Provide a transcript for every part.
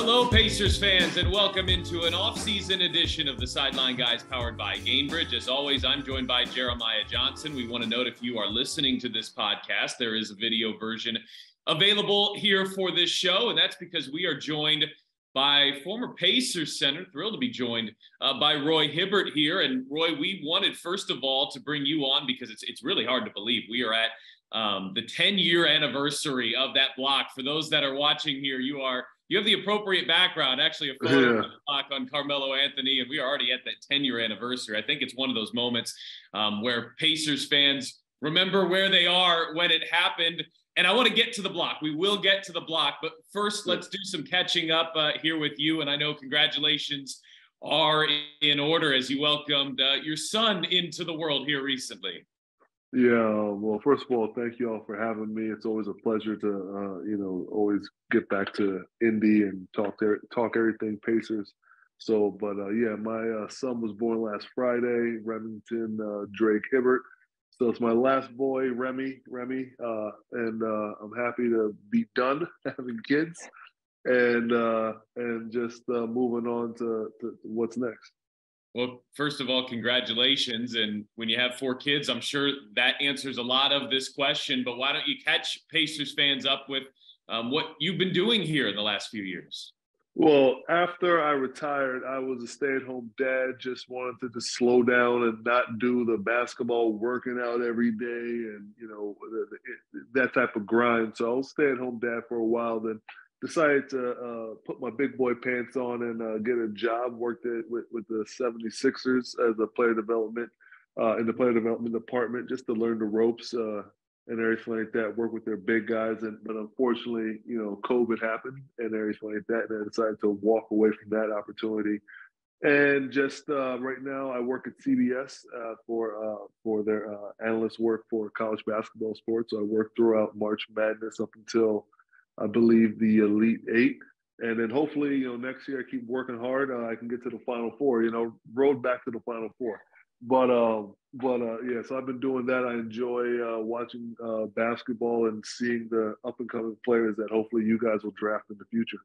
Hello, Pacers fans, and welcome into an off-season edition of the Sideline Guys powered by Gainbridge. As always, I'm joined by Jeremiah Johnson. We want to note if you are listening to this podcast, there is a video version available here for this show, and that's because we are joined by former Pacers center, thrilled to be joined by Roy Hibbert here. And Roy, we wanted, first of all, to bring you on because it's really hard to believe we are at the 10-year anniversary of that block. For those that are watching here, you have the appropriate background, actually a photo of the block on Carmelo Anthony, and we are already at that 10-year anniversary. I think it's one of those moments where Pacers fans remember where they are when it happened. And I want to get to the block. We will get to the block, but first let's do some catching up here with you. And I know congratulations are in order as you welcomed your son into the world here recently. Yeah, well, first of all, thank you all for having me. It's always a pleasure to, always get back to Indy and talk everything Pacers. So, but yeah, my son was born last Friday, Remington Drake Hibbert. So it's my last boy, Remy, and I'm happy to be done having kids and just moving on to what's next. Well, first of all, congratulations. And when you have 4 kids, I'm sure that answers a lot of this question. But why don't you catch Pacers fans up with what you've been doing here in the last few years? Well, after I retired, I was a stay-at-home dad, just wanted to just slow down and not do the basketball working out every day and, that type of grind. So I was a stay-at-home dad for a while, then decided to put my big boy pants on and get a job, worked with the 76ers as a player development, in the player development department, just to learn the ropes and everything like that, work with their big guys. But unfortunately, COVID happened and everything like that. And I decided to walk away from that opportunity. And just right now, I work at CBS for their analyst work for college basketball sports. So I work throughout March Madness up until, I believe, the Elite Eight. And then hopefully, next year I keep working hard. I can get to the Final Four, road back to the Final Four. But yeah, so I've been doing that. I enjoy watching basketball and seeing the up-and-coming players that hopefully you guys will draft in the future.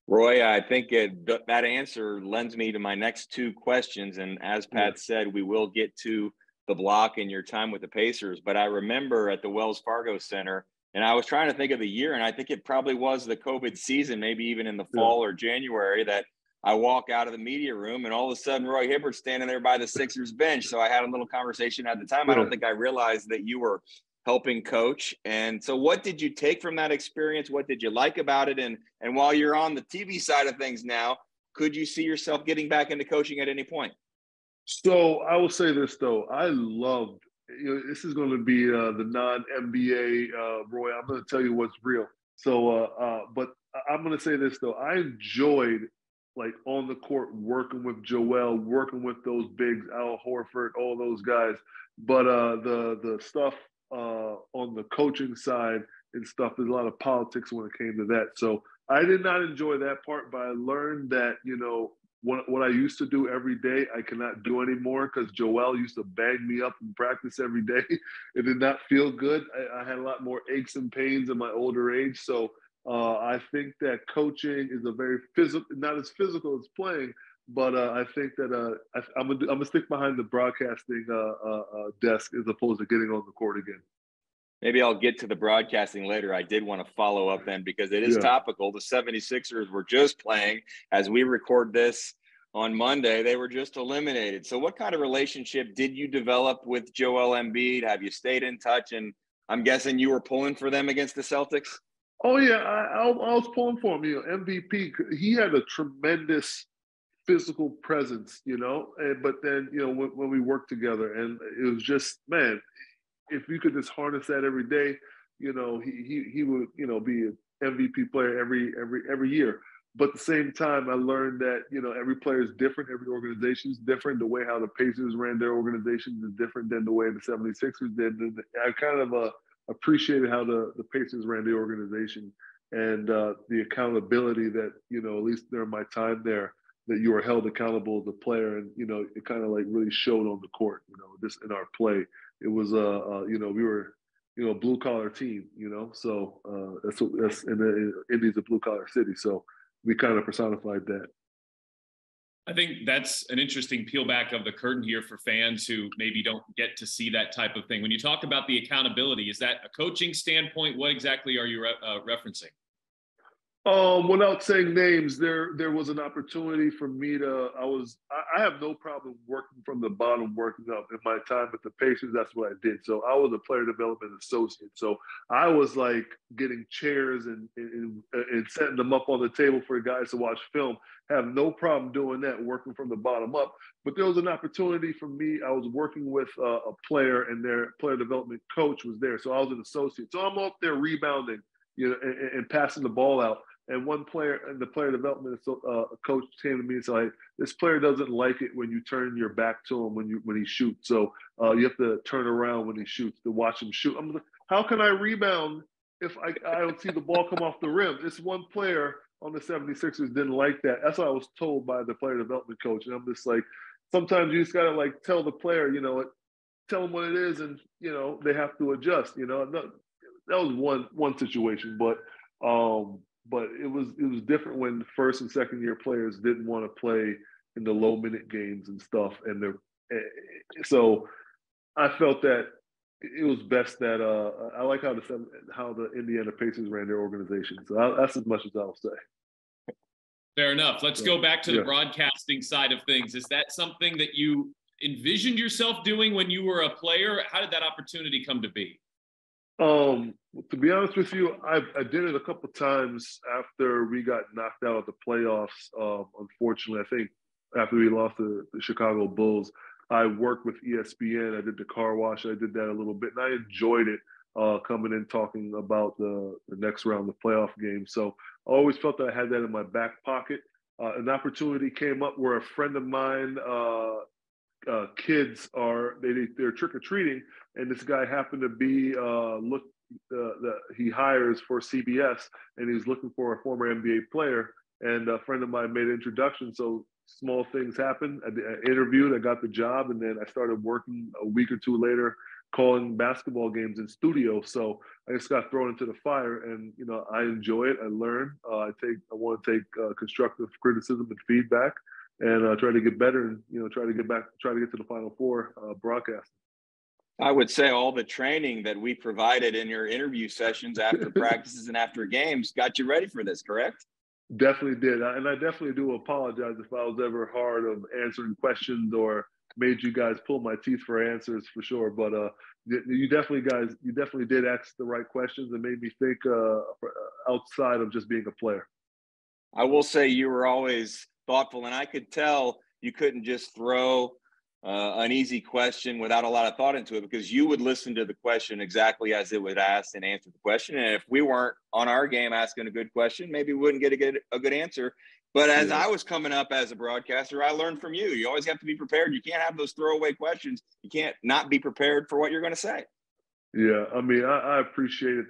Roy, I think that answer lends me to my next 2 questions. And as Pat said, we will get to the block and your time with the Pacers. But I remember at the Wells Fargo Center, and I was trying to think of the year, and I think it probably was the COVID season, maybe even in the fall or January, that I walk out of the media room and all of a sudden Roy Hibbert's standing there by the Sixers bench. So I had a little conversation at the time. I don't think I realized that you were helping coach. And so what did you take from that experience? What did you like about it? And while you're on the TV side of things now, could you see yourself getting back into coaching at any point? So I will say this, though. I loved, this is going to be the non-NBA Roy. I'm going to tell you what's real. So, but I'm going to say this, though. I enjoyed, like, on the court, working with Joel, working with those bigs, Al Horford, all those guys. But the stuff on the coaching side and stuff, there's a lot of politics when it came to that. So I did not enjoy that part, but I learned that, what I used to do every day, I cannot do anymore because Joel used to bang me up in practice every day. It did not feel good. I had a lot more aches and pains in my older age. So I think that coaching is a very physical, not as physical as playing, but I think that I'm gonna stick behind the broadcasting desk as opposed to getting on the court again. Maybe I'll get to the broadcasting later. I did want to follow up then because it is topical. The 76ers were just playing. As we record this on Monday, they were just eliminated. So what kind of relationship did you develop with Joel Embiid? Have you stayed in touch? And I'm guessing you were pulling for them against the Celtics? Oh, yeah. I was pulling for him. MVP, he had a tremendous physical presence, but then, when we worked together, and it was just, man, if you could just harness that every day, he would, be an MVP player every year. But at the same time, I learned that, every player is different. Every organization is different. The way how the Pacers ran their organization is different than the way the 76ers did. And I kind of appreciated how the Pacers ran the organization and the accountability that, at least during my time there, that you were held accountable as a player. And, it kind of like really showed on the court, just in our play. It was, we were a blue collar team, So that's Indy's a blue collar city, so we kind of personified that. I think that's an interesting peel back of the curtain here for fans who maybe don't get to see that type of thing. When you talk about the accountability, is that a coaching standpoint? What exactly are you referencing? Without saying names, there was an opportunity for me I have no problem working from the bottom, working up. In my time at the Pacers, that's what I did. So I was a player development associate. So I was like getting chairs and setting them up on the table for guys to watch film. Have no problem doing that, working from the bottom up. But there was an opportunity for me. I was working with a player, and their player development coach was there. So I was an associate. So I'm up there rebounding, and passing the ball out. And one player, and the player development coach came to me and said, like, this player doesn't like it when you turn your back to him when he shoots. So you have to turn around when he shoots to watch him shoot. I'm like, how can I rebound if I don't see the ball come off the rim? This one player on the 76ers didn't like that. That's what I was told by the player development coach. And I'm just like, sometimes you just got to like tell the player, tell them what it is, and, they have to adjust, That was one situation, but it was different when first and second year players didn't want to play in the low minute games and stuff. And so I felt that it was best that I like how the Indiana Pacers ran their organization. So that's as much as I'll say. Fair enough. Let's go back to the broadcasting side of things. Is that something that you envisioned yourself doing when you were a player? How did that opportunity come to be? To be honest with you, I did it a couple times after we got knocked out of the playoffs. Unfortunately, I think after we lost to the Chicago Bulls, I worked with ESPN. I did the car wash. I did that a little bit, and I enjoyed it, coming in talking about the next round of playoff games. So I always felt that I had that in my back pocket. An opportunity came up where a friend of mine, kids they're trick-or-treating, and this guy happened to be he hires for CBS, and he was looking for a former NBA player, and a friend of mine made an introduction. So small things happened. I interviewed, I got the job, and then I started working a week or two later calling basketball games in studio. So I just got thrown into the fire, and I enjoy it. I learn. I want to take constructive criticism and feedback, and try to get better, and try to get to the Final Four broadcast. I would say all the training that we provided in your interview sessions after practices and after games got you ready for this, correct? Definitely did. And I definitely do apologize if I was ever hard of answering questions or made you guys pull my teeth for answers, for sure. But you definitely did ask the right questions and made me think outside of just being a player. I will say you were always thoughtful, and I could tell you couldn't just throw an easy question without a lot of thought into it, because you would listen to the question exactly as it was asked and answer the question. And if we weren't on our game asking a good question, maybe we wouldn't get a good answer. But as I was coming up as a broadcaster, I learned from you. You always have to be prepared. You can't have those throwaway questions. You can't not be prepared for what you're going to say. Yeah, I mean, I appreciated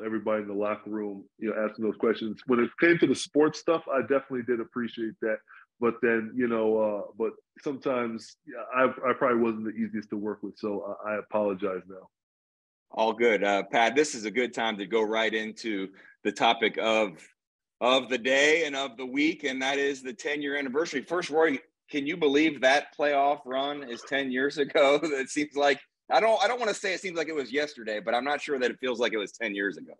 everybody in the locker room, asking those questions. When it came to the sports stuff, I definitely did appreciate that. But then, but sometimes I probably wasn't the easiest to work with. So I apologize now. All good. Pat, this is a good time to go right into the topic of the day and of the week, and that is the 10-year anniversary. First, Roy, can you believe that playoff run is 10 years ago? It seems like, I don't want to say it seems like it was yesterday, but I'm not sure that it feels like it was 10 years ago.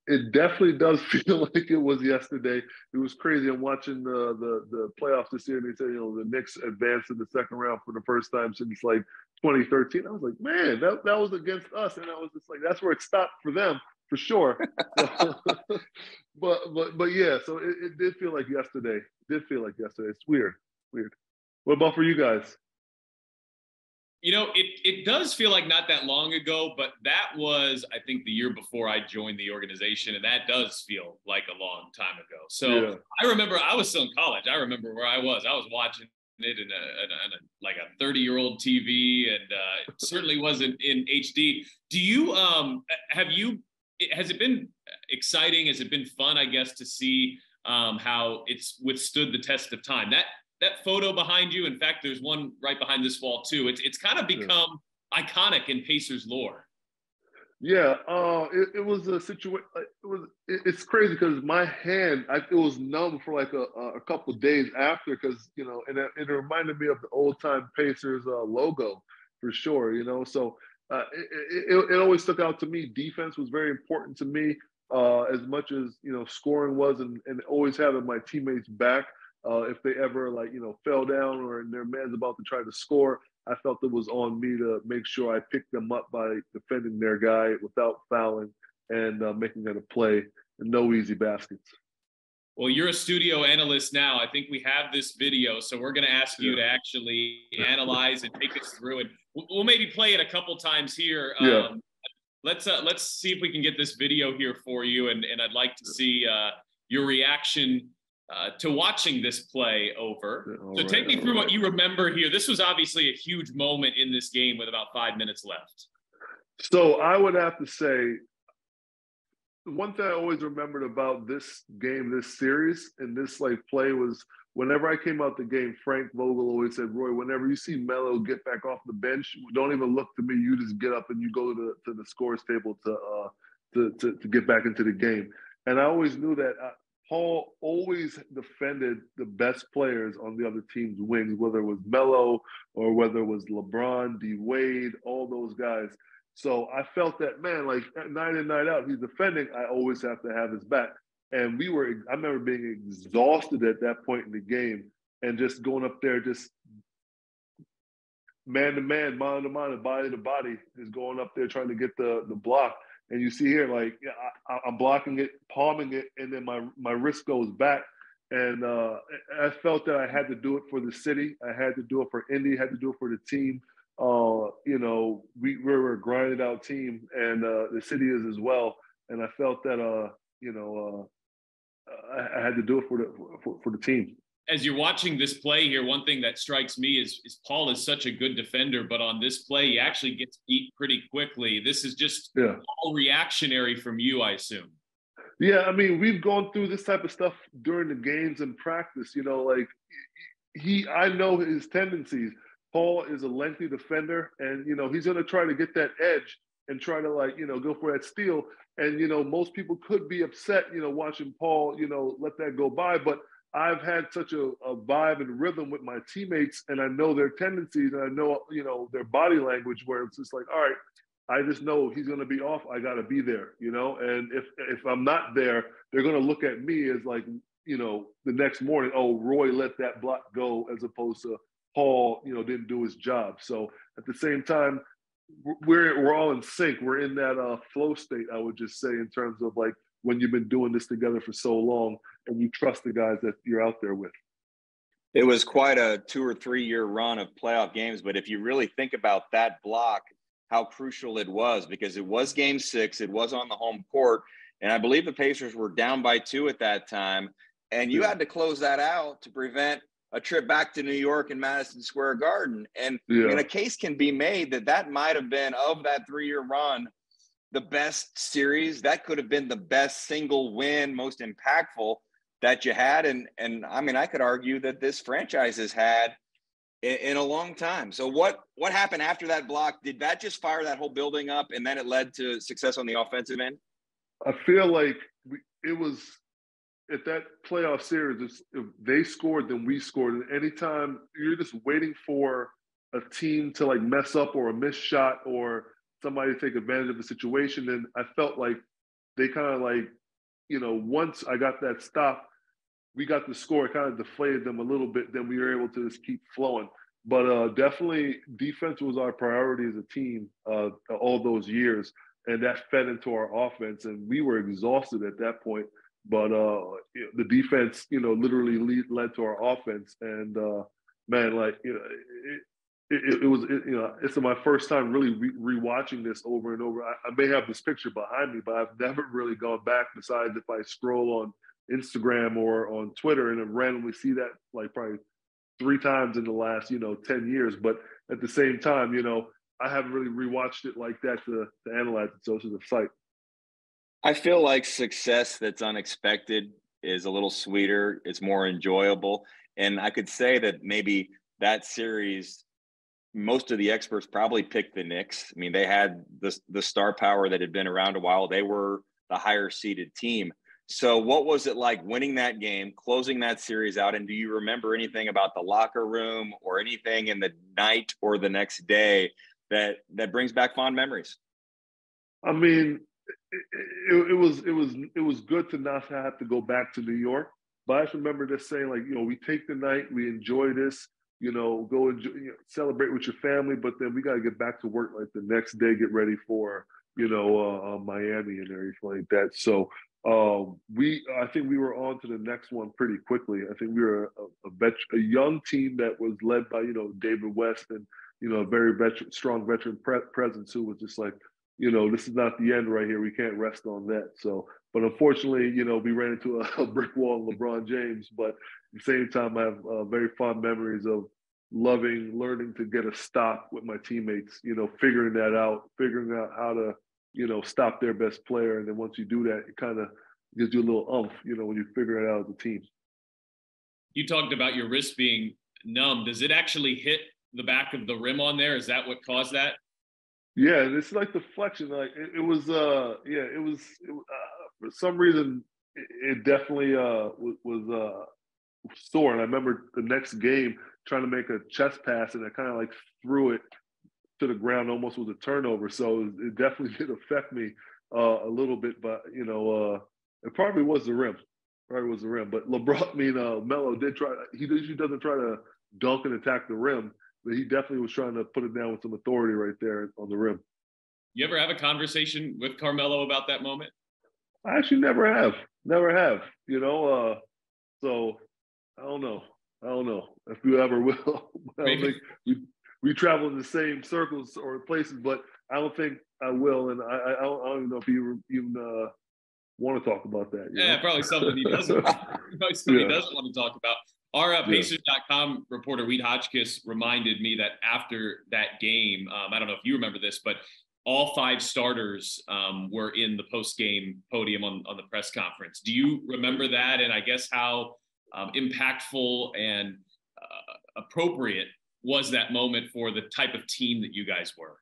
It definitely does feel like it was yesterday. It was crazy. I'm watching the playoffs this year, and they said, the Knicks advanced in the second round for the first time since like 2013. I was like, man, that was against us, and I was just like, that's where it stopped for them, for sure. but yeah, so it did feel like yesterday. It's weird. What about for you guys? It does feel like not that long ago, but that was, I think, the year before I joined the organization, and that does feel like a long time ago. So I remember I was still in college. I remember where I was. I was watching it in a 30-year-old TV, and it certainly wasn't in HD. Do you has it been exciting? Has it been fun, I guess, to see how it's withstood the test of time? That photo behind you, in fact, there's one right behind this wall too. It's kind of become iconic in Pacers lore. Yeah, it was a situation. It's crazy because my hand, it was numb for like a couple of days after, because and it reminded me of the old time Pacers logo for sure. So it always stuck out to me. Defense was very important to me, as much as scoring was, and always having my teammates back. If they ever fell down or their man's about to try to score, I felt it was on me to make sure I picked them up by defending their guy without fouling and making it a play, and no easy baskets. Well, you're a studio analyst now. I think we have this video, so we're going to ask you to actually analyze and take us through it. We'll maybe play it a couple times here. Let's see if we can get this video here for you, and I'd like to see your reaction to watching this play over. So take me through what you remember here. This was obviously a huge moment in this game with about 5 minutes left. So I would have to say, one thing I always remembered about this game, this series, and this play was whenever I came out the game, Frank Vogel always said, Roy, whenever you see Melo get back off the bench, don't even look to me. You just get up and you go to the scores table to get back into the game. And I always knew that Paul always defended the best players on the other team's wings, whether it was Melo or whether it was LeBron, D. Wade, all those guys. So I felt that, man, night in, night out, he's defending, I always have to have his back. And I remember being exhausted at that point in the game and just going up there, just man to man, mano to mano, body to body, just going up there trying to get the block. And you see here, I'm blocking it, palming it, and then my wrist goes back. And I felt that I had to do it for the city. I had to do it for Indy. I had to do it for the team. We were a grinded out team, and the city is as well. And I felt that, I had to do it for the team. As you're watching this play here, one thing that strikes me is Paul is such a good defender, but on this play, he actually gets beat pretty quickly. This is just all reactionary from you, I assume. Yeah, I mean, we've gone through this type of stuff during the games and practice. I know his tendencies. Paul is a lengthy defender, and he's going to try to get that edge and try to go for that steal. And most people could be upset, watching Paul, let that go by, but I've had such a vibe and rhythm with my teammates, and I know their tendencies, and I know, their body language, where it's just all right, I just know he's going to be off. I got to be there, and if I'm not there, they're going to look at me as the next morning, oh, Roy let that block go, as opposed to Paul, didn't do his job. So at the same time, we're all in sync. We're in that flow state, I would just say, in terms of when you've been doing this together for so long and you trust the guys that you're out there with. It was quite a 2 or 3 year run of playoff games, but if you really think about that block, how crucial it was, because it was game 6, it was on the home court, and I believe the Pacers were down by 2 at that time, and you had to close that out to prevent a trip back to New York and Madison Square Garden. And I mean, a case can be made that might have been, of that 3 year run, the best series. That could have been the best single win, most impactful that you had. And I mean, I could argue that this franchise has had in a long time. So what happened after that block? Did that just fire that whole building up, and then it led to success on the offensive end? I feel like it was at that playoff series, if they scored, then we scored. And anytime you're just waiting for a team to mess up, or a missed shot, or somebody to take advantage of the situation, and I felt like they kind of once I got that stop, we got the score, it kind of deflated them a little bit, then we were able to just keep flowing. But definitely defense was our priority as a team all those years, and that fed into our offense, and we were exhausted at that point. But the defense, literally led to our offense, and man, it's my first time really rewatching this over and over. I may have this picture behind me, but I've never really gone back, besides if I scroll on Instagram or on Twitter and then randomly see that probably 3 times in the last 10 years. But at the same time, I haven't really rewatched it like that to analyze it. So it's just a sight. I feel like success that's unexpected is a little sweeter. It's more enjoyable. And I could say that maybe that series most of the experts probably picked the Knicks. I mean, they had the star power that had been around a while. They were the higher seeded team. So what was it like winning that game, closing that series out? And do you remember anything about the locker room or anything in the night or the next day that brings back fond memories? I mean, it was good to not have to go back to New York. But I just remember just saying, like, we take the night, we enjoy this, go enjoy, celebrate with your family, but then we got to get back to work like the next day, get ready for, Miami and everything like that. So I think we were on to the next one pretty quickly. I think we were a young team that was led by, David West and, a very strong veteran presence who was just like, this is not the end right here. We can't rest on that. So, but unfortunately, we ran into a brick wall in LeBron James. But at the same time, I have very fond memories of learning to get a stop with my teammates, figuring out how to, stop their best player. And then once you do that, it kind of gives you a little oomph, when you figure it out as a team. You talked about your wrist being numb. Does it actually hit the back of the rim on there? Is that what caused that? Yeah, it's like the flexion. Like it was for some reason it definitely was sore. And I remember the next game trying to make a chest pass, and I kind of like threw it to the ground, almost was a turnover. So it definitely did affect me a little bit. But it probably was the rim. But Melo did try. He usually doesn't try to dunk and attack the rim, but he definitely was trying to put it down with some authority right there on the rim. You ever have a conversation with Carmelo about that moment? I actually never have. So I don't know if you ever will. I don't think we travel in the same circles or places, but I don't think I will. And I don't even know if you even want to talk about that. Probably something he doesn't. He doesn't want to talk about. Our Pacers.com reporter, Reed Hotchkiss, reminded me that after that game, I don't know if you remember this, but all 5 starters were in the post-game podium on the press conference. Do you remember that? And I guess how impactful and appropriate was that moment for the type of team that you guys were?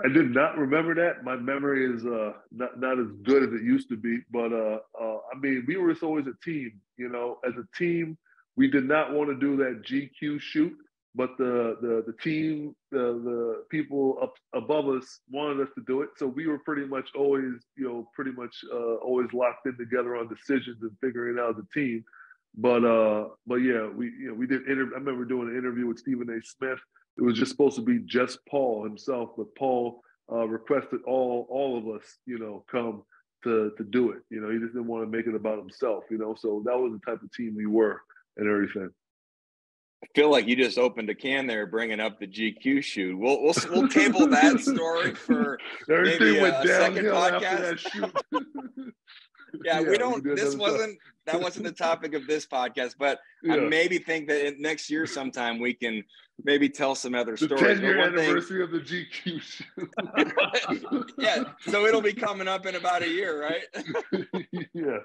I did not remember that. My memory is not as good as it used to be. But, I mean, we were always a team. As a team, we did not want to do that GQ shoot. But the team, the people up above us wanted us to do it. So we were pretty much always, always locked in together on decisions and figuring out the team. But yeah, we did. I remember doing an interview with Stephen A. Smith. It was just supposed to be just Paul himself, but Paul requested all of us, come to do it. He just didn't want to make it about himself. So that was the type of team we were and everything. I feel like you just opened a can there, bringing up the GQ shoot. We'll table that story for maybe a second podcast. Yeah, we don't. That wasn't the topic of this podcast, but I maybe think that next year sometime we can maybe tell some other stories. The 10-year anniversary of the GQ shoot. Yeah, so it'll be coming up in about a year, right? Yeah.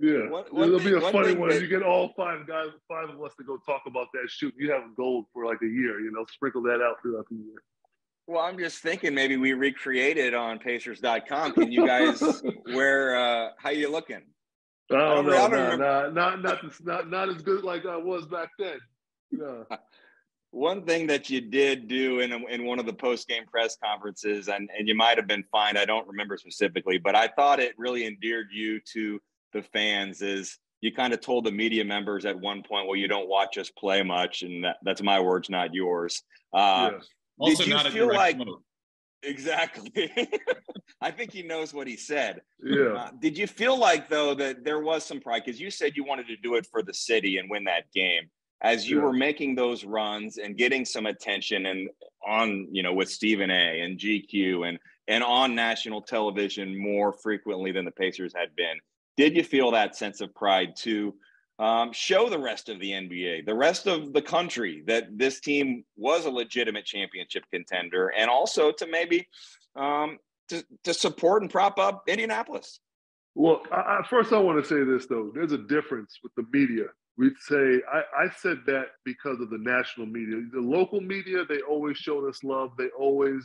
It'll be a funny one. You get all 5 of us to go talk about that shoot. You have gold for like a year. Sprinkle that out throughout the year. Well, I'm just thinking maybe we recreate it on Pacers.com. Can you guys wear? How you looking? I don't know. Not as good like I was back then. Yeah. One thing that you did do in one of the post-game press conferences, and you might have been fined, I don't remember specifically, but I thought it really endeared you to the fans, is you kind of told the media members at one point, well, you don't watch us play much, and that's my words, not yours. Also, did you not feel like mode. Exactly? I think he knows what he said. Yeah. Did you feel like, though, that there was some pride? Because you said you wanted to do it for the city and win that game. As you were making those runs and getting some attention and on, with Stephen A. and GQ and on national television more frequently than the Pacers had been, did you feel that sense of pride to show the rest of the NBA, the rest of the country, that this team was a legitimate championship contender, and also to maybe to support and prop up Indianapolis? Well, first I want to say this, though. There's a difference with the media we'd say, I said that because of the national media. The local media, they always showed us love. They always,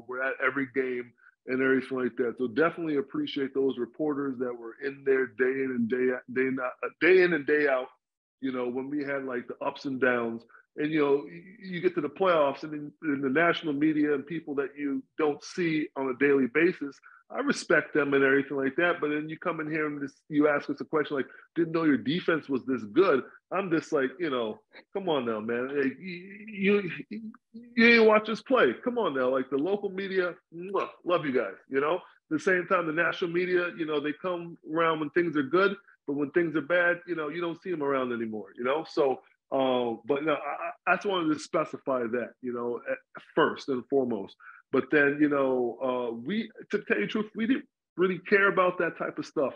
were at every game and everything like that. So definitely appreciate those reporters that were in there day in and day in and day out, when we had like the ups and downs. And, you get to the playoffs and in the national media and people that you don't see on a daily basis, I respect them and everything like that. But then you come in here and you ask us a question like, didn't know your defense was this good. I'm just like, come on now, man. Like, you ain't watch us play. Come on now. Like the local media, love you guys, At the same time, the national media, they come around when things are good, but when things are bad, you don't see them around anymore, So, but no, I just wanted to specify that, first and foremost. But then, to tell you the truth, we didn't really care about that type of stuff,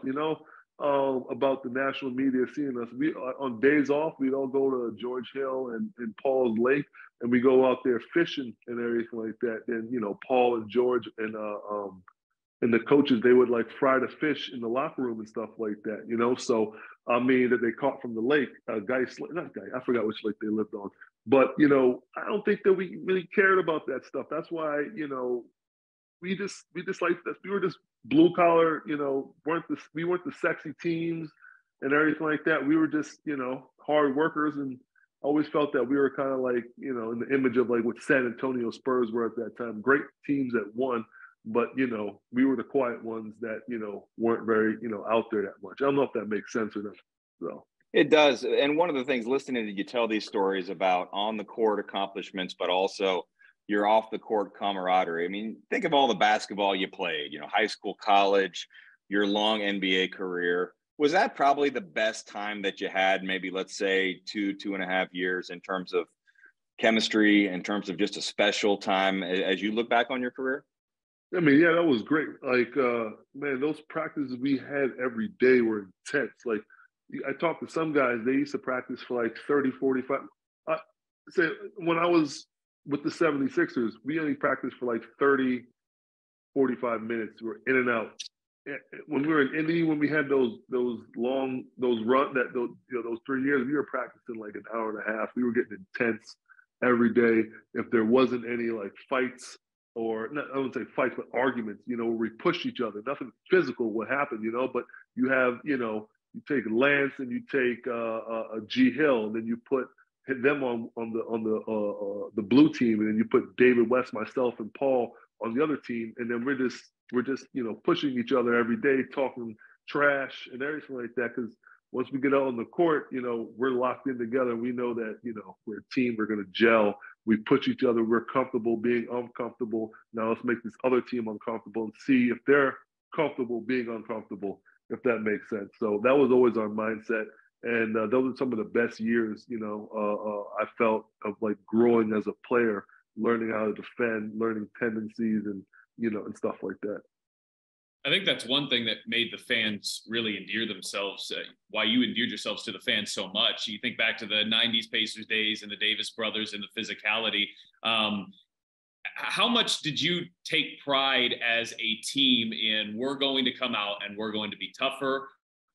about the national media seeing us. We on days off, we'd all go to George Hill and Paul's Lake, and we go out there fishing and everything like that. Then, Paul and George and the coaches, they would like fry the fish in the locker room and stuff like that, So, that they caught from the lake, I forgot which lake they lived on. But, I don't think that we really cared about that stuff. That's why, we just like this. We were just blue collar, we weren't the sexy teams and everything like that. We were just, hard workers, and always felt that we were kind of like, in the image of like what San Antonio Spurs were at that time. Great teams that won. But, we were the quiet ones that, weren't very, out there that much. I don't know if that makes sense or not. So. It does. And one of the things listening to you tell these stories about on the court accomplishments, but also your off the court camaraderie. I mean, think of all the basketball you played, high school, college, your long NBA career. Was that probably the best time that you had, maybe let's say 2.5 years in terms of chemistry, in terms of just a special time as you look back on your career? I mean, yeah, that was great. Like, man, those practices we had every day were intense. Like, I talked to some guys, they used to practice for like 30, 45. Say, when I was with the 76ers, we only practiced for like 30, 45 minutes. We were in and out. When we were in Indy, when we had those 3 years, we were practicing like an hour and a half. We were getting intense every day. If there wasn't any like fights, or not, I wouldn't say fights, but arguments, where we pushed each other. Nothing physical would happen, but you have, you take Lance and you take a G Hill, and then you put them on the blue team, and then you put David West, myself, and Paul on the other team, and then we're just pushing each other every day, talking trash and everything like that. Because once we get out on the court, we're locked in together. We know that we're a team. We're going to gel. We push each other. We're comfortable being uncomfortable. Now let's make this other team uncomfortable and see if they're comfortable being uncomfortable, if that makes sense. So that was always our mindset. And those are some of the best years, I felt of like growing as a player, learning how to defend, learning tendencies and stuff like that. I think that's one thing that made the fans really endear themselves, why you endeared yourselves to the fans so much. You think back to the 90s Pacers days and the Davis brothers and the physicality. How much did you take pride as a team in we're going to come out and we're going to be tougher,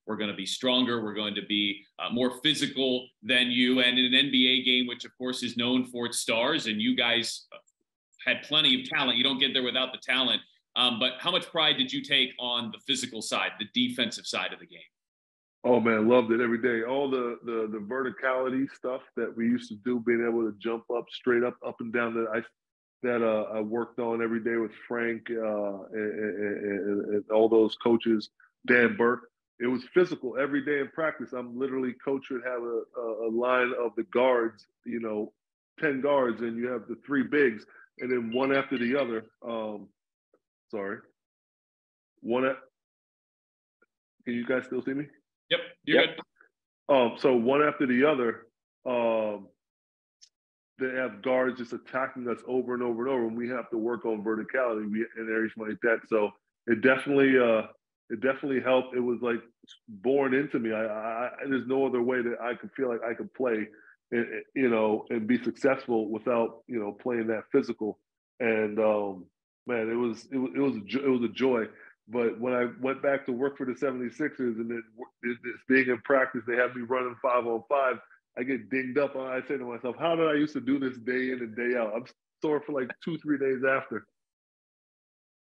we're going to be stronger, we're going to be more physical than you? And in an NBA game, which of course is known for its stars, and you guys had plenty of talent. You don't get there without the talent. But how much pride did you take on the physical side, the defensive side of the game? Oh man, loved it every day. All the verticality stuff that we used to do, being able to jump up straight up and down that I worked on every day with Frank and all those coaches, Dan Burke. It was physical every day in practice. I'm literally, coach would have a line of the guards, 10 guards, and you have the 3 bigs, and then one after the other. Can you guys still see me? Yep, you're good. So one after the other, they have guards just attacking us over and over and over, and we have to work on verticality and everything like that. So it definitely helped. It was like born into me. There's no other way that I could feel like I could play, and be successful without, playing that physical. And man, it was a joy. But when I went back to work for the 76ers and then it's being in practice, they have me running 5-on-5. I get dinged up. I say to myself, how did I used to do this day in and day out? I'm sore for like 2-3 days after.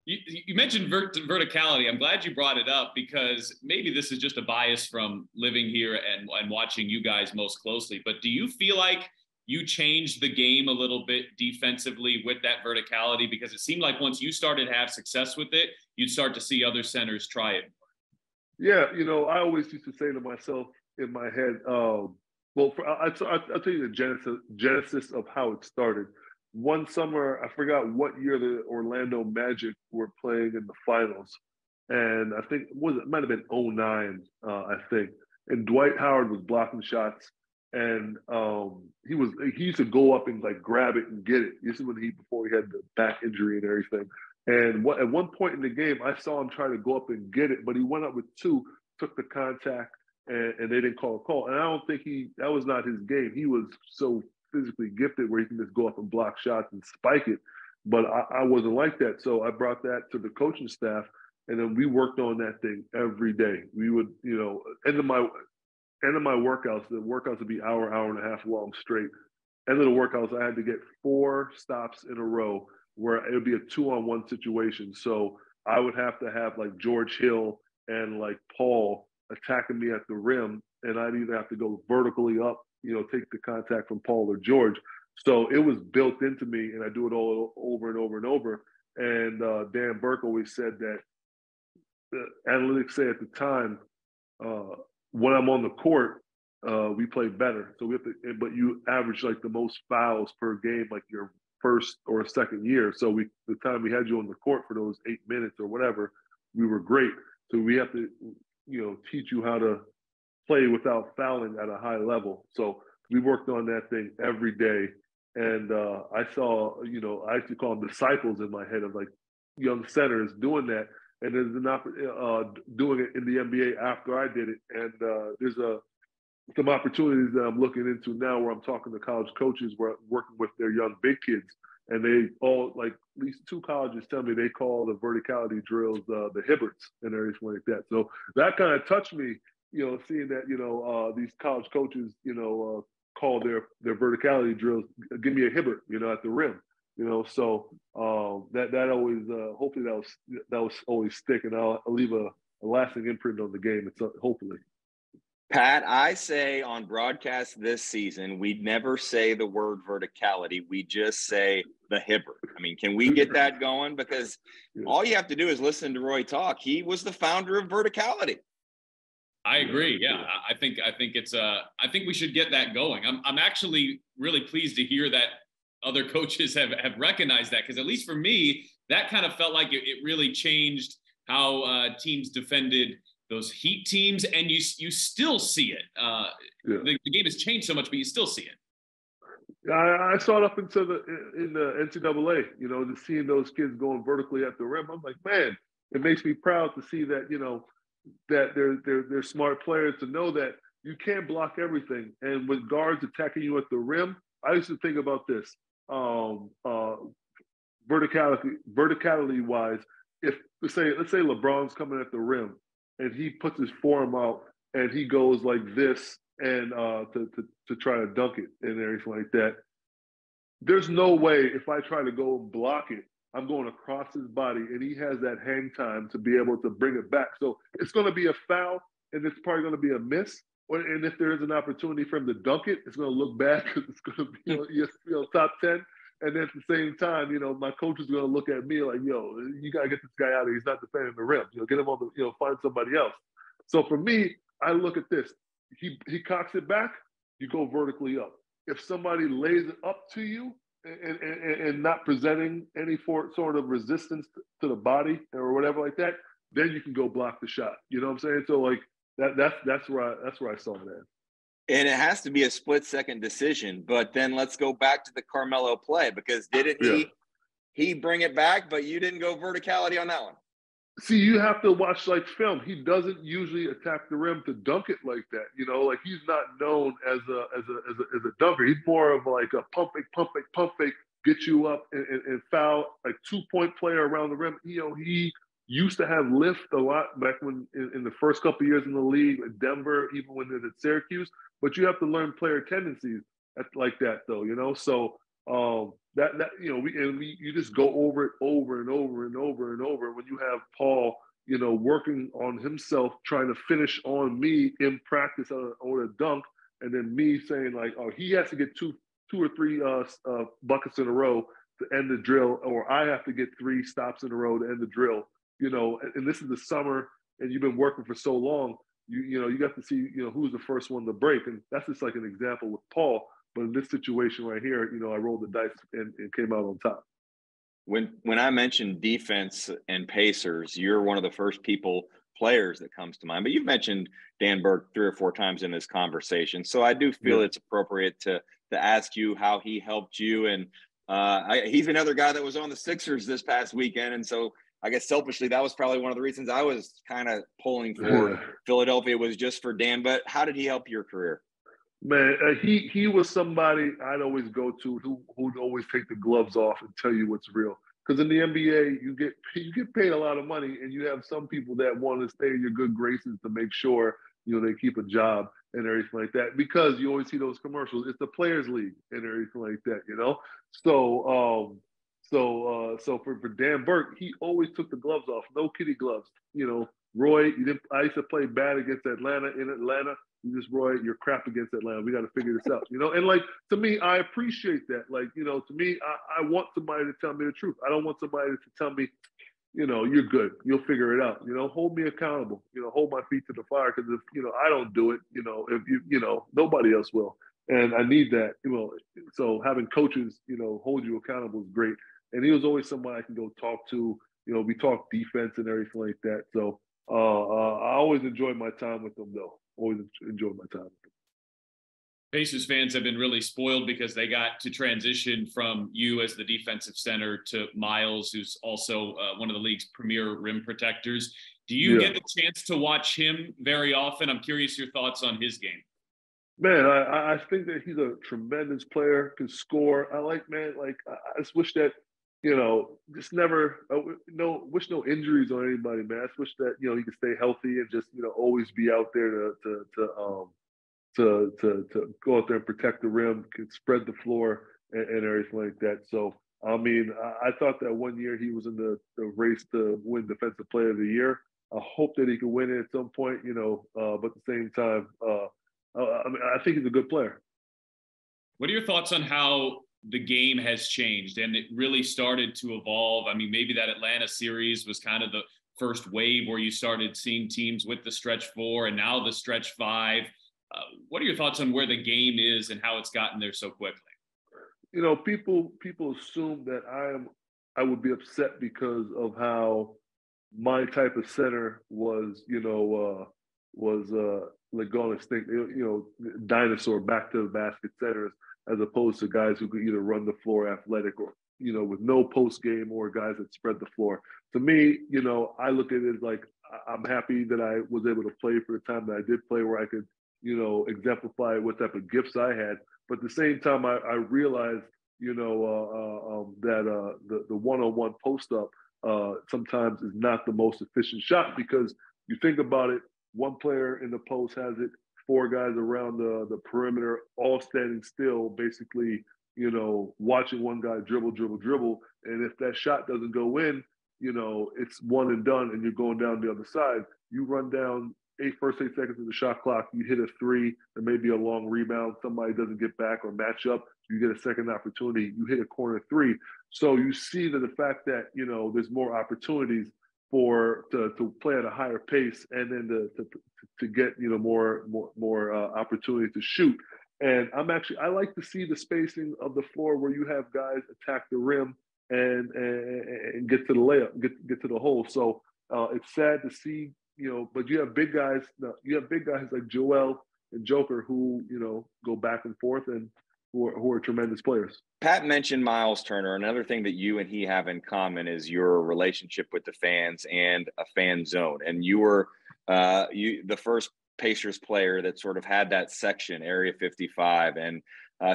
You mentioned verticality. I'm glad you brought it up because maybe this is just a bias from living here and watching you guys most closely. But do you feel like you changed the game a little bit defensively with that verticality? Because it seemed like once you started to have success with it, you'd start to see other centers try it. Yeah, I always used to say to myself in my head, I'll tell you the genesis of how it started. One summer, I forgot what year the Orlando Magic were playing in the finals. And I think it might have been 2009, I think. And Dwight Howard was blocking shots. And he used to go up and like grab it and get it. This is before he had the back injury and everything. And at one point in the game, I saw him try to go up and get it, but he went up with two, took the contact, and they didn't call a call. And I don't think that was not his game. He was so physically gifted where he can just go up and block shots and spike it. But I wasn't like that. So I brought that to the coaching staff, and then we worked on that thing every day. We would, end of my workouts, the workouts would be hour and a half long straight. End of the workouts, I had to get 4 stops in a row where it would be a 2-on-1 situation. So I would have to have like George Hill and like Paul attacking me at the rim, and I'd either have to go vertically up, take the contact from Paul or George. So it was built into me, and I do it all over and over and over. And Dan Burke always said that the analytics say at the time, when I'm on the court, we play better. So but you average like the most fouls per game, like your first or second year. So the time we had you on the court for those 8 minutes or whatever, we were great. So we have to, teach you how to play without fouling at a high level. So we worked on that thing every day. And I saw, I used to call them disciples in my head of like young centers doing that. And there's doing it in the NBA after I did it. And there's some opportunities that I'm looking into now where I'm talking to college coaches, where I'm working with their young big kids. And they all, like at least 2 colleges tell me they call the verticality drills the Hibberts and everything like that. So that kind of touched me, seeing that, these college coaches, call their verticality drills, give me a Hibbert, at the rim. So that always, hopefully that was always stick, and I'll leave a lasting imprint on the game. It's hopefully. Pat, I say on broadcast this season, we never say the word verticality. We just say the Hibbert. I mean, can we get that going? Because all you have to do is listen to Roy talk. He was the founder of verticality. I agree. Yeah, I think it's I think we should get that going. I'm actually really pleased to hear that other coaches have recognized that, because at least for me, that kind of felt like it really changed how teams defended those Heat teams, and you still see it. The game has changed so much, but you still see it. I saw it up in the NCAA. Just seeing those kids going vertically at the rim, I'm like, man, it makes me proud to see that. That they're smart players to know that you can't block everything. And with guards attacking you at the rim, I used to think about this. Verticality wise, if let's say LeBron's coming at the rim and he puts his forearm out and he goes like this and to try to dunk it and everything like that, there's no way if I try to go and block it, I'm going across his body, and he has that hang time to be able to bring it back. So it's going to be a foul, and it's probably going to be a miss. And if there is an opportunity for him to dunk it, it's going to look bad because it's going to be top 10. And then at the same time, my coach is going to look at me like, yo, you got to get this guy out of here. He's not defending the rim. Get him on the, find somebody else. So for me, I look at this. He cocks it back, you go vertically up. If somebody lays it up to you, and not presenting any sort of resistance to the body or whatever like that, then you can go block the shot. You know what I'm saying? So like that's where I saw that. And it has to be a split-second decision. But then let's go back to the Carmelo play, because didn't he bring it back, but you didn't go verticality on that one? See, you have to watch like film. He doesn't usually attack the rim to dunk it like that. Like he's not known as a dunker. He's more of like a pump fake, get you up and foul, like 2-point player around the rim. He used to have lift a lot back when in the first couple of years in the league, like Denver, even when they're at Syracuse. But you have to learn player tendencies like that, though. So that you just go over it over and over and over and over. When you have Paul, working on himself, trying to finish on me in practice on a dunk, and then me saying like, oh, he has to get two or three buckets in a row to end the drill, or I have to get 3 stops in a row to end the drill. And this is the summer, and you've been working for so long. You got to see who's the first one to break, and that's just like an example with Paul. But in this situation right here, I rolled the dice and came out on top. When I mentioned defense and Pacers, you're one of the first players that comes to mind. But you've mentioned Dan Burke 3 or 4 times in this conversation, so I do feel it's appropriate to ask you how he helped you. And he's another guy that was on the Sixers this past weekend, and so I guess selfishly that was probably one of the reasons I was kind of pulling for Philadelphia, was just for Dan. But how did he help your career? Man, he was somebody I'd always go to who'd always take the gloves off and tell you what's real. Because in the NBA, you get paid a lot of money, and you have some people that want to stay in your good graces to make sure they keep a job and everything like that. Because you always see those commercials. It's the Players League and everything like that, So for Dan Burke, he always took the gloves off, no kitty gloves. Roy, I used to play bad against Atlanta in Atlanta. Roy, you're crap against Atlanta. We got to figure this out, And like, to me, I appreciate that. Like, to me, I want somebody to tell me the truth. I don't want somebody to tell me, you're good. You'll figure it out. Hold me accountable. Hold my feet to the fire. Because if I don't do it, if nobody else will. And I need that. So having coaches, hold you accountable is great. And he was always somebody I can go talk to. We talk defense and everything like that. So I always enjoyed my time with them, though. Always enjoyed my time with them. Pacers fans have been really spoiled because they got to transition from you as the defensive center to Miles, who's also one of the league's premier rim protectors. Do you get the chance to watch him very often? I'm curious your thoughts on his game. Man, I think that he's a tremendous player, can score. I just wish that, just never, wish no injuries on anybody, man. I just wish that, he could stay healthy and just, always be out there to go out there and protect the rim, can spread the floor and everything like that. So, I mean, I thought that one year he was in the race to win Defensive Player of the Year. I hope that he can win it at some point, but at the same time, I think he's a good player. What are your thoughts on how the game has changed and it really started to evolve? I mean, maybe that Atlanta series was kind of the first wave where you started seeing teams with the stretch 4 and now the stretch 5. What are your thoughts on where the game is and how it's gotten there so quickly? People assume that I would be upset because of how my type of center was like going extinct, dinosaur back to the basket centers, as opposed to guys who could either run the floor athletic or, with no post game, or guys that spread the floor. To me, I look at it as like, I'm happy that I was able to play for the time that I did play, where I could, exemplify what type of gifts I had. But at the same time, I realized, that the one-on-one post-up sometimes is not the most efficient shot, because you think about it, one player in the post has it, 4 guys around the perimeter, all standing still, basically, watching one guy dribble. And if that shot doesn't go in, it's one and done, and you're going down the other side. You run down first 8 seconds of the shot clock, you hit a 3, there may be a long rebound, somebody doesn't get back or match up, you get a second opportunity, you hit a corner 3. So you see that the fact that, there's more opportunities to play at a higher pace, and then to get more opportunity to shoot. And I like to see the spacing of the floor where you have guys attack the rim and get to the layup, get to the hole. So it's sad to see, but you have big guys. You have big guys like Joel and Joker who go back and forth and who are tremendous players. Pat mentioned Miles Turner. Another thing that you and he have in common is your relationship with the fans and a fan zone. And you were the first Pacers player that sort of had that section, Area 55. And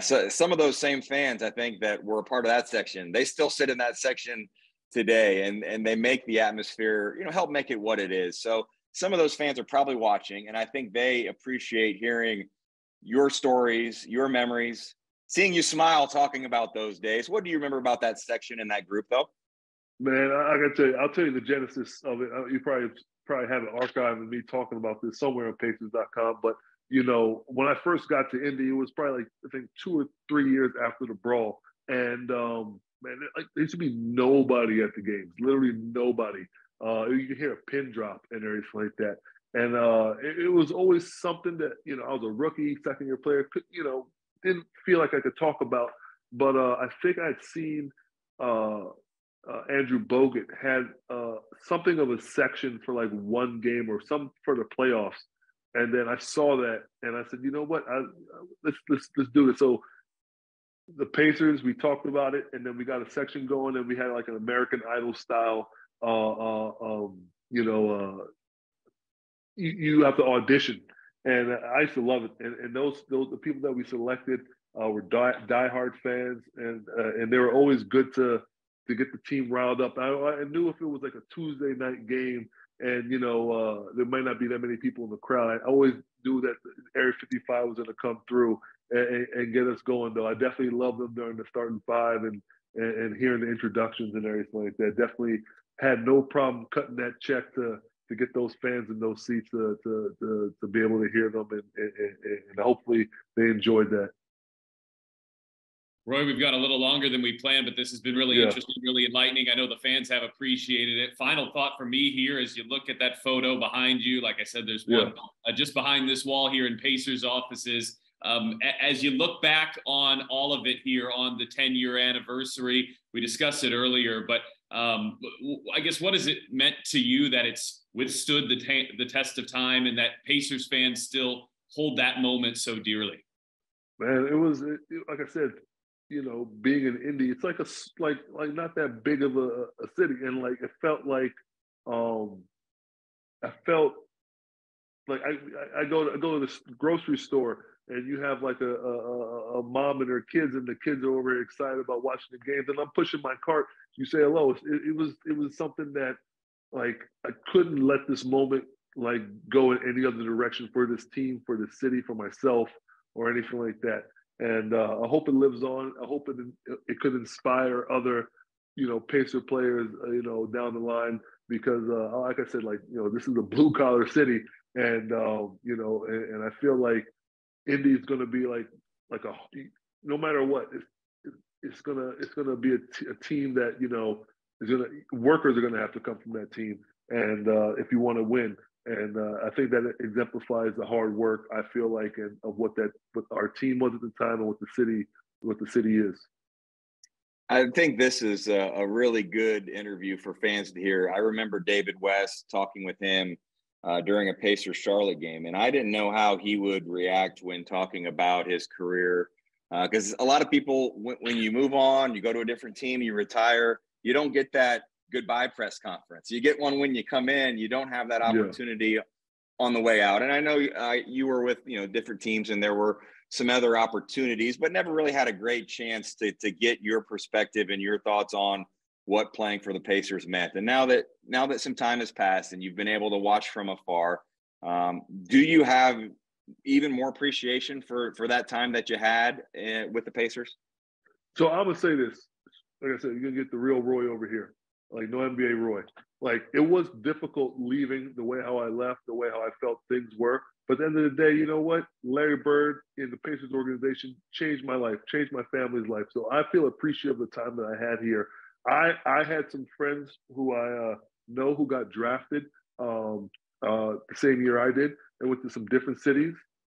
so some of those same fans, I think, that were a part of that section, they still sit in that section today, and they make the atmosphere, help make it what it is. So some of those fans are probably watching, and I think they appreciate hearing your stories, your memories, seeing you smile talking about those days. What do you remember about that section in that group, though? Man, I got to tell you, I'll tell you the genesis of it. You probably have an archive of me talking about this somewhere on Pacers.com. But when I first got to Indy, it was probably like I think 2 or 3 years after the brawl, and man, there used to be nobody at the games, literally nobody. You could hear a pin drop and everything like that. And it was always something that, I was a rookie, second-year player, didn't feel like I could talk about. But I think I'd seen Andrew Bogut had something of a section for like one game or some for the playoffs. And then I saw that and I said, you know what, let's do this. So the Pacers, we talked about it, and then we got a section going, and we had like an American Idol style. You have to audition, and I used to love it. And those the people that we selected were diehard fans, and they were always good to get the team riled up. I knew if it was like a Tuesday night game, and there might not be that many people in the crowd, I always knew that Area 55 was going to come through and get us going. Though I definitely loved them during the starting five and hearing the introductions and everything like that. Definitely had no problem cutting that check to get those fans in those seats to be able to hear them, and hopefully they enjoyed that. Roy, we've got a little longer than we planned, but this has been really interesting, really enlightening. I know the fans have appreciated it. Final thought for me here as you look at that photo behind you. Like I said, there's one just behind this wall here in Pacers offices. As you look back on all of it here on the 10-year anniversary, we discussed it earlier, but I guess what has it meant to you that it's withstood the test of time and that Pacers fans still hold that moment so dearly? Man, it was like I said, being in Indy, it's like like not that big of a city, and like it felt like I felt like I go to the grocery store, and you have like a mom and her kids, and the kids are over here excited about watching the games, and I'm pushing my cart. You say hello. It was something that like I couldn't let this moment like go in any other direction for this team, for the city, for myself, or anything like that. And I hope it lives on. I hope it could inspire other, Pacer players, down the line, because like I said, this is a blue collar city, and and I feel like Indy is going to be like a, no matter what, it's gonna be a team that workers are gonna have to come from that team, and if you want to win. And I think that it exemplifies the hard work, I feel like, and of what our team was at the time and what the city is. I think this is a really good interview for fans to hear. I remember David West talking with him during a Pacers Charlotte game, and I didn't know how he would react when talking about his career, because a lot of people, when you move on, you go to a different team, you retire, you don't get that goodbye press conference. You get one when you come in. You don't have that opportunity on the way out. And I know you were with different teams, and there were some other opportunities, but never really had a great chance to get your perspective and your thoughts on what playing for the Pacers meant. And now that some time has passed and you've been able to watch from afar, do you have even more appreciation for that time that you had with the Pacers? So I would say this, like I said, you're gonna get the real Roy over here. Like no NBA Roy. Like it was difficult leaving the way how I left, the way how I felt things were. But at the end of the day, you know what? Larry Bird in the Pacers organization changed my life, changed my family's life. So I feel appreciative of the time that I had here. I had some friends who I know who got drafted the same year I did, and went to some different cities,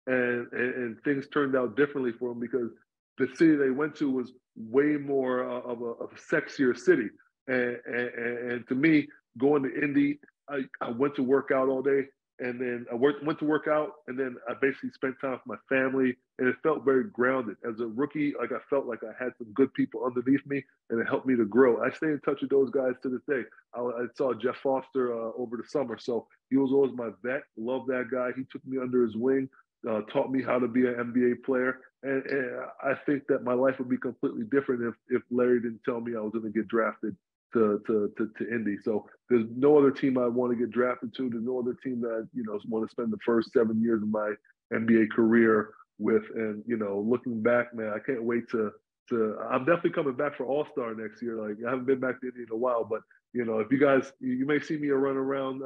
and things turned out differently for them because the city they went to was way more of a sexier city. And to me, going to Indy, I went to work out all day, and then I went to work out, and then I basically spent time with my family, and it felt very grounded. As a rookie, like I felt like I had some good people underneath me, and it helped me to grow. I stay in touch with those guys to this day. I saw Jeff Foster over the summer, so he was always my vet. Love that guy. He took me under his wing, taught me how to be an NBA player, and I think that my life would be completely different if Larry didn't tell me I was going to get drafted to Indy. So there's no other team I want to get drafted to. There's no other team that want to spend the first 7 years of my NBA career with. And looking back, man, I can't wait to. I'm definitely coming back for All-Star next year. Like, I haven't been back to Indy in a while, but if you guys, you may see me run around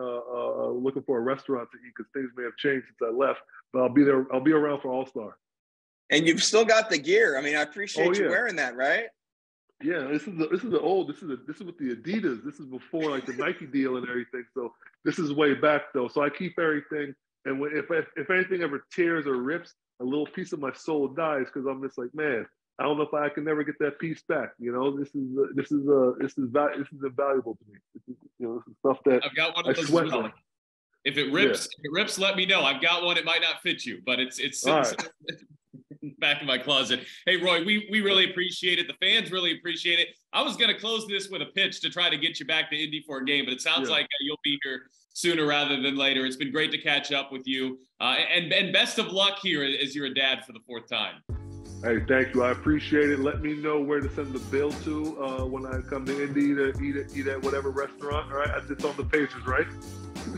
looking for a restaurant to eat because things may have changed since I left. But I'll be there. I'll be around for All-Star. And you've still got the gear. I mean, I appreciate you wearing that, right? Yeah, this is with the Adidas. This is before like the Nike deal and everything. So this is way back though. So I keep everything. And if anything ever tears or rips, a little piece of my soul dies because I'm just like, man, I don't know if I can never get that piece back. This is invaluable to me. This is stuff that I've got one of those as well. If it rips, let me know. I've got one. It might not fit you, but it's back in my closet. Hey, Roy, we really appreciate it. The fans really appreciate it. I was going to close this with a pitch to try to get you back to Indy for a game, but it sounds like you'll be here sooner rather than later. It's been great to catch up with you. And best of luck here as you're a dad for the 4th time. Hey, thank you. I appreciate it. Let me know where to send the bill to when I come to Indy to eat at whatever restaurant. All right, it's on the Pacers, right?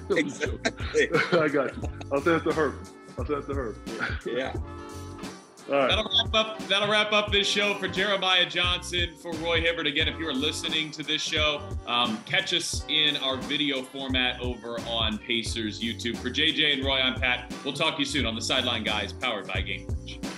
Exactly. I got you. I'll send it to her. Yeah. All right. That'll wrap up this show for Jeremiah Johnson, for Roy Hibbert. Again, if you are listening to this show, catch us in our video format over on Pacers YouTube. For JJ and Roy, I'm Pat. We'll talk to you soon on the Sideline Guys, powered by Gainbridge.